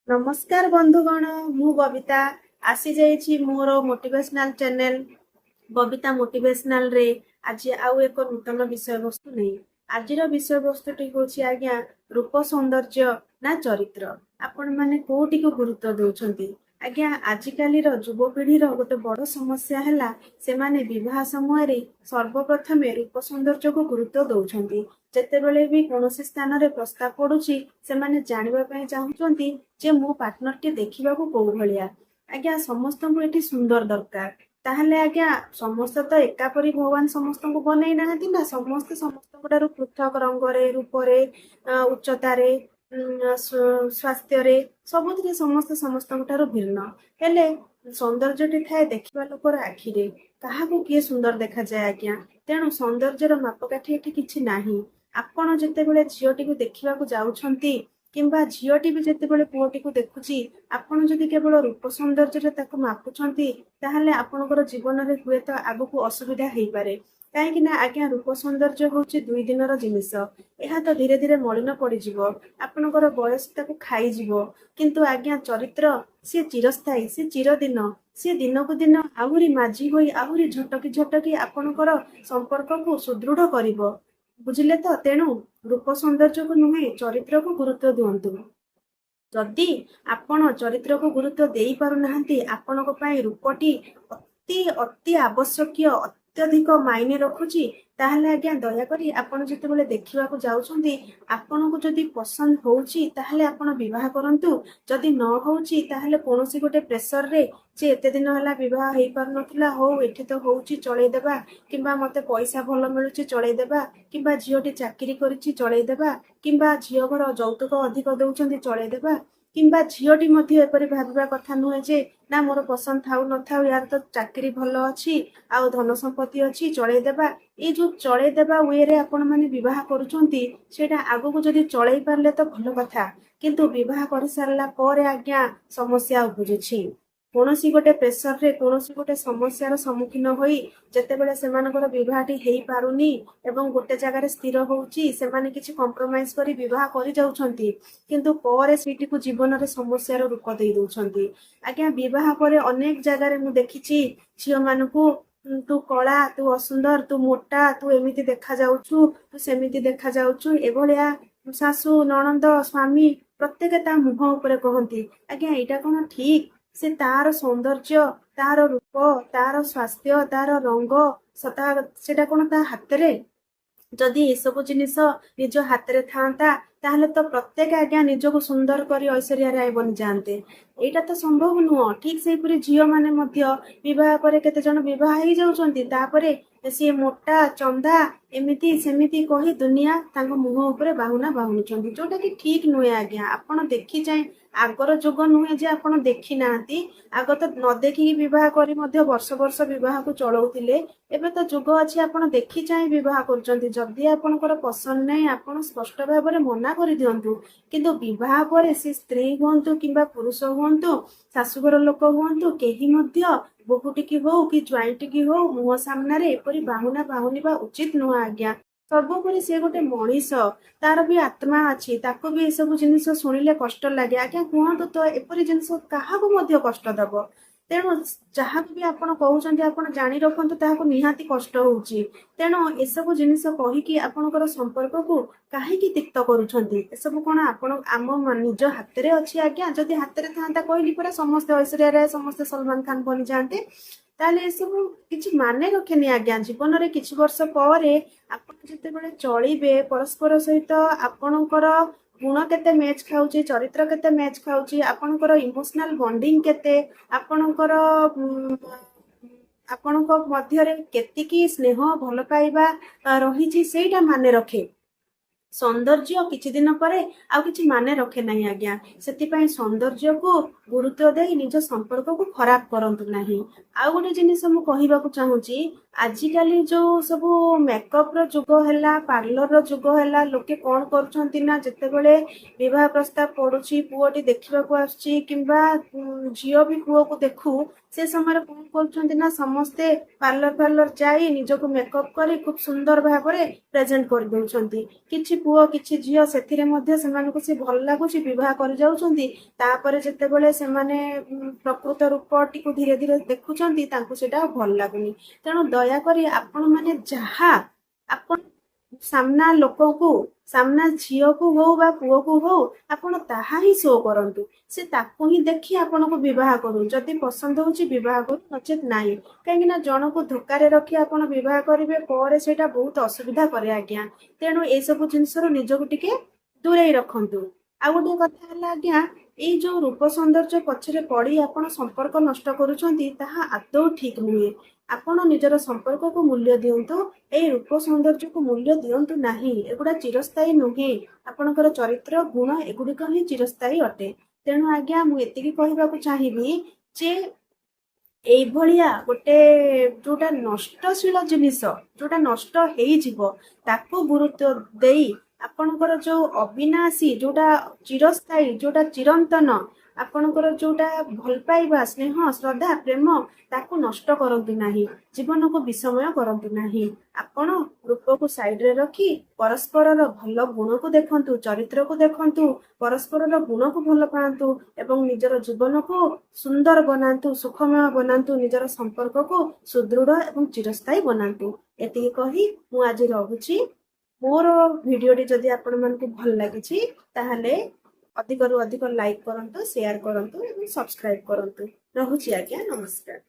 नमस्कार बंधुगण मु बबिता आसी जाइछि मोर मोटिवेशनल चैनल बबिता मोटिवेशनल रे आज आउ एक नूतन विषय वस्तु नहीं। आजिर विषय वस्तुटी होछि आज्ञा रूप सौंदर्य ना चरित्र आपण माने कोटी को गुरुत्व दउछंती। आज्ञा आजिकाली रो युवपीढ़ी रो गोटे बड़ समस्या हैला से माने विवाह समय रे सर्वप्रथम रूप सौंदर्य को गुरुत्व दउछंती। जेतेबेले भी कौनसी स्थान रे प्रस्ताव पड़ुछि से माने जानिबा पई चाहुचंती जे मो पार्टनर टी देखिबाकू को भलिया। आज्ञा समस्त को एठी सुंदर दरकार ताहले आज्ञा समस्त तो एकापरी भगवान समस्त को बनई नाहंती ना समस्त समस्त पृथक रंगरे रूपरे उच्चतारे स्वास्थ्य सबुथिरे समस्त समस्त भिन्न हेले सौंदर्यटी थाए देखिबा लोकर आखिरे काहाकू किए सुंदर देखा जाए आज्ञा। तेणु सौंदर्यर मापकाठी एठी किछि नाही। आपण जेतेबेले झियोटी को देखिबाकू जाउछंती किंबा झीटी भी जितेबाला पुओटी को देखुची आपण जदि केवल रूप सौंदर्य ताको मापुछंती ताहले आपणकर जीवन रे हुए तो आगको असुविधा हेई पारे। काहेकि ना आज्ञा रूप सौंदर्य होउची 2 दिनर जिनिस एहा तो धीरे धीरे मलिन पड़ी जिवो आपणकर बयस ताको खाई जिवो किंतु आज्ञा चरित्र से चिरस्थायी से चिरदिन से दिन को दिन आहुरी माझी होई आहुरी झटकी झटकी आपणकर संपर्क को सुदृढ़ करिवो बुझिले तो। तेणु रूप सौंदर्य को नुहे चरित्र को गुरुत्व दियंतु। जदि आपण चरित्र को गुरुत्व देई पारु नाहंती आपणक पई रूपटी अति अति आवश्यक अत्यधिक मायने रखुची ताहले आज्ञा दया करी आपण जेतेबेले देखिबाकू जाउछंती आपणको जदि पसंद होउची ताहले आपण विवाह करंतु जदि न होउची ताहले कोनोसी गोटे प्रेशर रे जे एते दिन हला विवाह हेई पार नथिला हो एठी तो होउची चळेई देबा किंबा मते पैसा भल मिलुची चळेई देबा किंबा झियोटी चाकरी करिची चळेई देबा किंबा झियो घर यौतुक अधिक दउछंती चळेई देबा किंबा झियोटी मध्य एपरि भाबिबा कथा नुहे जे ना मोर पसंद थाउ न थाउ यार तो चाकरी भल अछि आ धन संपत्ति अछि चळेई देबा ए जो चळेई देबा वे रे आपण माने विवाह करूछंती सेटा आगो को जदि चळेई पारले तो भल कथा किंतु विवाह करि सारला परे आज्ञा समस्या उपुजुछि। कौनसी गोटे प्रेसर रे कौनसी गोटे समस्यार सम्मुखीन होई जेतेबेले सेमानकर विवाहटी हेई पारुनी एवं गोटे जगार स्थिर होउची सेमाने किछि कॉम्प्रोमाइज करी विवाह करि जाउछंती किंतु परे सीटी को जीवन रे समस्यार रूप देई दउछंती। आज्ञा विवाह परे अनेक जगार मु देखिछि झियो मानकू तू कला तू असुंदर तू मोटा तू एमिति देखा जाउछु तू सेमिति देखा जाउछु एभलिया सासू ननंद स्वामी प्रत्येक ता मुह ऊपर कहंती। आज्ञा एटा कोन ठीक से तार सौंदर्य तार रूप तार स्वास्थ्य तार रंग सता सेटा कोन ता हाथ रे जदि ये सब जिनिस निज हाथ रे थांता ताहले तो प्रत्येक आज्ञा निजको सुंदर करी ऐश्वर्या राय बन जाते। एटा तो संभव नुह। ठीक से पूरी झियो माने मध्य विवाह परे केते जन विवाह हेई जाउछंती तापरे सी मोटा चंदा एमिति सेमिति कही दुनिया तांग मुह ऊपर बाहुना बाहुनुछंती जोटा कि ठीक नुहे। आज्ञा आपण देखि जाय आगर जुग नुहे जे आपण देखि नांती आग तो न देखि विवाह करी मध्य वर्ष वर्ष विवाह को चलाउतिले एबे तो जुग अछि आपण देखि जाय विवाह करछंती जदि आपणकर पसंद नै आपण स्पष्ट भाव रे मना कर दियंतु किंतु विवाह पर से स्त्री हुंतु किंबा पुरुष हुंतु शाशुघर लोक हुंतु केही मध्य बहुटिकी हो कि ज्वाइंटिकी हो मुह सामने रे एपरी बाहुना बाहुनिबा उचित नुह। आज्ञा सर्वोपरि से गोटे मनीष तार भी आत्मा अच्छी ताको भी सब जिनिस शुणिले कष्ट लगे। आज्ञा कहतु तो एपरी जिनिस काहाको मध्य कष्ट दब तेणु जहाँ भी आपण कहउछंती आपण जानि रखंतु ताहाको निहाती कष्ट होउची। तेणु एसबु जिनिस कहिकी आपणकर संपर्क को काहेकी तिक्त करूछंती एसबु कोन आपण आम निज हाथ रे अछि। आज्ञा जदि हाथ रे थांता कहली परा समस्त ऐश्वर्या राय समस्त सलमान खान बनि जाते ताले एसबु किछि माने रखेनी। आज्ञा जीवन रे किछि वर्ष परे आपण जेतेबेले चलिबे परस्पर सहित आपणकर गुण केते मैच खाउची चरित्र केते मैच खाउची आपणकर इमोशनल बॉन्डिंग केते आपणकर आपणक मध्य रे केतिकी स्नेह भल पाइबा रहिची सेटा माने रखे। सौंदर्य किछि दिन परे आ किछि माने रखे नाही। आज्ञा सेति पई सौंदर्य को गुरुत्व देई निज संपर्क को खराब करंतु नाही। आ गोटे जिनिस मु कहिबा को चाहूची ଆଜିକାଲି ଯୋଉ ସବୁ ମେକଅପ ର ଯୁଗ ହେଲା, ପାର୍ଲର ର ଯୁଗ ହେଲା, ଲୋକେ କଣ କରୁଛନ୍ତି ନା ଯେତେବେଳେ ବିବାହ ପ୍ରସ୍ତାବ ପଡୁଛି, ପୁଅଟି ଦେଖିବାକୁ ଆସୁଛି କିମ୍ବା ଝିଅ ବି ପୁଅକୁ ଦେଖୁ, ସେ ସମୟରେ କଣ କରୁଛନ୍ତି ନା ସମସ୍ତେ ପାର୍ଲର ଯାଇ ନିଜକୁ ମେକଅପ କରି ଖୁବ ସୁନ୍ଦର ଭାବରେ ପ୍ରେଜେଣ୍ଟ କରିଦଉଛନ୍ତି। କିଛି ପୁଅ କିଛି ଝିଅ ସେଥିରେ ମଧ୍ୟ ସେମାନଙ୍କୁ ସେ ଭଲ ଲାଗୁଛି, ବିବାହ କରି ଯାଉଛନ୍ତି। ତାପରେ ଯେତେବେଳେ ସେମାନେ ପ୍ରକୃତ ରୂପଟିକୁ ଧୀରେ ଧୀରେ ଦେଖୁଛନ୍ତି, ତାଙ୍କୁ ସେଇଟା ଆଉ ଭଲ ଲାଗୁନି। ତେଣୁ ଦୟାକରି ଆପଣ ମାନେ ଯାହା ଆପଣ ସାମ୍ନା ଲୋକକୁ, ସାମ୍ନା ଝିଅକୁ ହଉ ବା ପୁଅକୁ ହଉ, ଆପଣ ତାହା ହିଁ ଶୋ କରନ୍ତୁ। ସେ ତାକୁ ହିଁ ଦେଖି ଆପଣଙ୍କୁ ବିବାହ କରୁ, ଯଦି ପସନ୍ଦ ହଉଛି ବିବାହ କରୁ, ନଚେତ ନାହିଁ। କାହିଁକି ନା ଜଣକୁ ଧୋକାରେ ରଖି ଆପଣ ବିବାହ କରିବେ, ପରେ ସେଇଟା ବହୁତ ଅସୁବିଧା କରେ ଆଜ୍ଞା। ତେଣୁ ଏସବୁ ଜିନିଷରୁ ନିଜକୁ ଟିକେ ଦୂରେଇ ରଖନ୍ତୁ। ଆଉ ଗୋଟେ କଥା ହେଲା ଆଜ୍ଞା, ଏଇ ଯୋଉ ରୂପ ସୌନ୍ଦର୍ଯ୍ୟ ପଛରେ ପଡି ଆପଣ ସମ୍ପର୍କ ନଷ୍ଟ କରୁଛନ୍ତି, ତାହା ଆଦୌ ଠିକ ନୁହେଁ। ଆପଣ ନିଜର ସମ୍ପର୍କକୁ ମୂଲ୍ୟ ଦିଅନ୍ତୁ, ଏଇ ରୂପ ସୌନ୍ଦର୍ଯ୍ୟକୁ ମୂଲ୍ୟ ଦିଅନ୍ତୁ ନାହିଁ। ଏଗୁଡା ଚିରସ୍ଥାୟୀ ନୁହେଁ। ଆପଣଙ୍କର ଚରିତ୍ର ଗୁଣ ଏଗୁଡିକ ହିଁ ଚିରସ୍ଥାୟୀ ଅଟେ। ତେଣୁ ଆଜ୍ଞା ମୁଁ ଏତିକି କହିବାକୁ ଚାହିଁବି ଯେ ଏଇଭଳିଆ ଗୋଟେ ଯୋଉଟା ନଷ୍ଟଶୀଳ ଜିନିଷ, ଯୋଉଟା ନଷ୍ଟ ହେଇଯିବ, ତାକୁ ଗୁରୁତ୍ୱ ଦେଇ ଆପଣଙ୍କର ଯୋଉ ଅବିନାଶୀ, ଯୋଉଟା ଚିରସ୍ଥାୟୀ, ଯୋଉଟା ଚିରନ୍ତନ, ଆପଣଙ୍କର ଯୋଉଟା ଭଲ ପାଇବା, ସ୍ନେହ, ଶ୍ରଦ୍ଧା, ପ୍ରେମ, ତାକୁ ନଷ୍ଟ କରନ୍ତୁ ନାହିଁ, ଜୀବନକୁ ବିଷମୟ କରନ୍ତୁ ନାହିଁ। ଆପଣ ରୂପକୁ ସାଇଡରେ ରଖି ପରସ୍ପରର ଭଲ ଗୁଣକୁ ଦେଖନ୍ତୁ, ଚରିତ୍ରକୁ ଦେଖନ୍ତୁ, ପରସ୍ପରର ଗୁଣକୁ ଭଲ ପାଆନ୍ତୁ ଏବଂ ନିଜର ଜୀବନକୁ ସୁନ୍ଦର ବନାନ୍ତୁ, ସୁଖମୟ ବନାନ୍ତୁ, ନିଜର ସମ୍ପର୍କକୁ ସୁଦୃଢ ଏବଂ ଚିରସ୍ଥାୟୀ ବନାନ୍ତୁ। ଏତିକି କହି ମୁଁ ଆଜି ରହୁଛି। ମୋର ଭିଡିଓଟି ଯଦି ଆପଣମାନଙ୍କୁ ଭଲ ଲାଗିଛି, ତାହେଲେ ଅଧିକରୁ ଅଧିକ ଲାଇକ୍ କରନ୍ତୁ, ସେୟାର କରନ୍ତୁ ଏବଂ ସବସ୍କ୍ରାଇବ କରନ୍ତୁ। ରହୁଛି ଆଜ୍ଞା, ନମସ୍କାର।